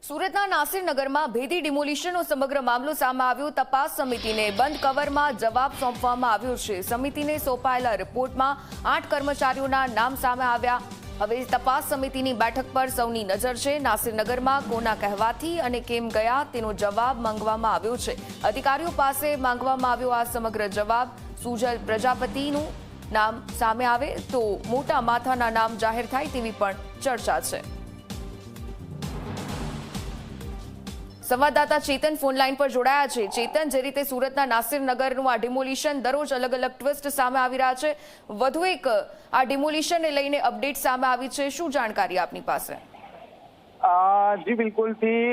સુરતના નાસિરનગરમાં ભેદી ડિમોલિશનનો સમગ્ર મામલો સામે આવ્યો। તપાસ સમિતિને બંધ કવરમાં જવાબ સોંપવામાં આવ્યો છે। સમિતિને સોંપાયેલા રિપોર્ટમાં 8 કર્મચારીઓના નામ સામે આવ્યા। હવે તપાસ સમિતિની બેઠક પર સૌની નજર છે। નાસિરનગરમાં કોના કહેવાથી અને કેમ ગયા તેનો જવાબ માંગવામાં આવ્યો છે। અધિકારીઓ પાસે માંગવામાં આવ્યો આ સમગ્ર જવાબ। સુજલ પ્રજાપતિનું નામ સામે આવે તો મોટા માથાના નામ જાહેર થાય તેવી પણ ચર્ચા છે। સંવાદદાતા ચેતન ફોનલાઈન પર જોડાયા છે। ચેતન, જે રીતે સુરતના નાસિરનગરનું આ ડિમોલિશન દરરોજ અલગ અલગ ટ્વિસ્ટ સામે આવી રહ્યા છે, વધુ એક આ ડિમોલિશનને લઈને અપડેટ સામે આવી છે, શું જાણકારી આપની પાસે? જી બિલકુલ થી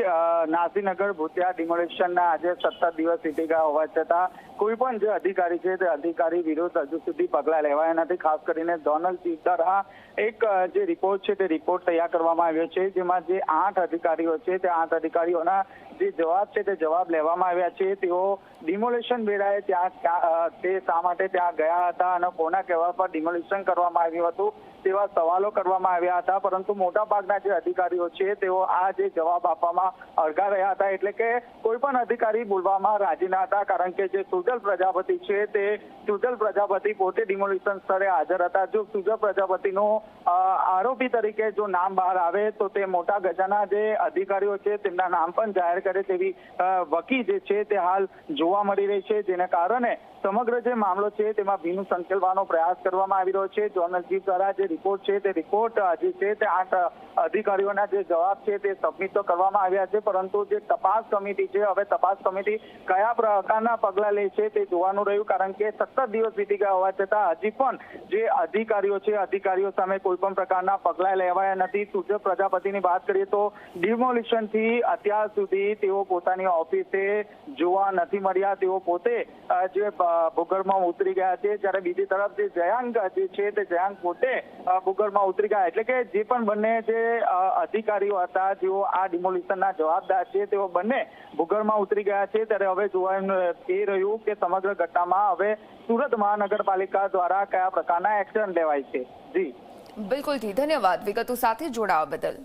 નાસિરનગર ભૂતિયા ડિમોલિશનના આજે 17 દિવસ વીતી ગયા હોવા છતાં કોઈ પણ જે અધિકારી છે તે અધિકારી વિરુદ્ધ હજુ સુધી પગલાં લેવાયા નથી। ખાસ કરીને ઝોનલ ચીફ દ્વારા એક જે રિપોર્ટ છે તે રિપોર્ટ તૈયાર કરવામાં આવ્યો છે, જેમાં જે 8 અધિકારીઓ છે તે 8 અધિકારીઓના જે જવાબ છે તે જવાબ લેવામાં આવ્યા છે। તેઓ ડિમોલિશન વેળાએ ત્યાં તે શા માટે ત્યાં ગયા હતા અને કોના કહેવા પર ડિમોલિશન કરવામાં આવ્યું હતું તેવા સવાલો કરવામાં આવ્યા હતા, પરંતુ મોટાભાગના જે અધિકારીઓ છે તેઓ આ જે જવાબ આપવામાં અળગા રહ્યા હતા। એટલે કે કોઈ પણ અધિકારી બોલવામાં રાજી ન હતા, કારણ કે જે સુજલ પ્રજાપતિ છે તે સુજલ પ્રજાપતિ પોતે ડિમોલિશન સ્થળે હાજર હતા। જો સુજલ પ્રજાપતિનો આરોપી તરીકે જો નામ બહાર આવે તો તે મોટા ગજાના જે અધિકારીઓ છે તેમના નામ પણ જાહેર કરે તેવી વકી જે છે તે હાલ જોવા મળી રહી છે, જેને કારણે સમગ્ર જે મામલો છે તેમાં ભીનું સંકેલવાનો પ્રયાસ કરવામાં આવી રહ્યો છે। ઝોનલ ચીફ દ્વારા જે રિપોર્ટ છે તે રિપોર્ટ જે છે તે 8 અધિકારીઓના જે જવાબ છે તે સબમિટ તો કરવામાં આવ્યા છે, પરંતુ જે તપાસ સમિતિ છે હવે તપાસ સમિતિ કયા પ્રકારના પગલાં લે છે તે જોવાનું રહ્યું, કારણ કે 17 દિવસ વીતી ગયા હોવા છતાં હજી પણ જે અધિકારીઓ છે અધિકારીઓ સામે કોઈ પણ પ્રકારના પગલાં લેવાયા નથી। સુજલ પ્રજાપતિની વાત કરીએ તો ડિમોલિશન થી અત્યાર સુધી તેઓ પોતાની ઓફિસે જોવા નથી મળ્યા। તેઓ પોતે જે ભૂગર્ભમાં ઉતરી ગયા છે, જ્યારે બીજી તરફ જે જયાંગ જે છે તે જયાંગ પોતે ભૂગર્ભમાં ઉતરી ગયા। એટલે કે જે પણ બંને જે અધિકારીઓ હતા જેઓ આ ડિમોલિશનના જવાબદાર છે તેઓ બંને ભૂગર્ભમાં ઉતરી ગયા છે। ત્યારે હવે જોવાનું એ રહ્યું કે સમગ્ર ઘટનામાં હવે સુરત મહાનગરપાલિકા દ્વારા કયા પ્રકારના એક્શન લેવાય છે। જી બિલકુલ, ધન્યવાદ વિગતો સાથે જોડાવા બદલ।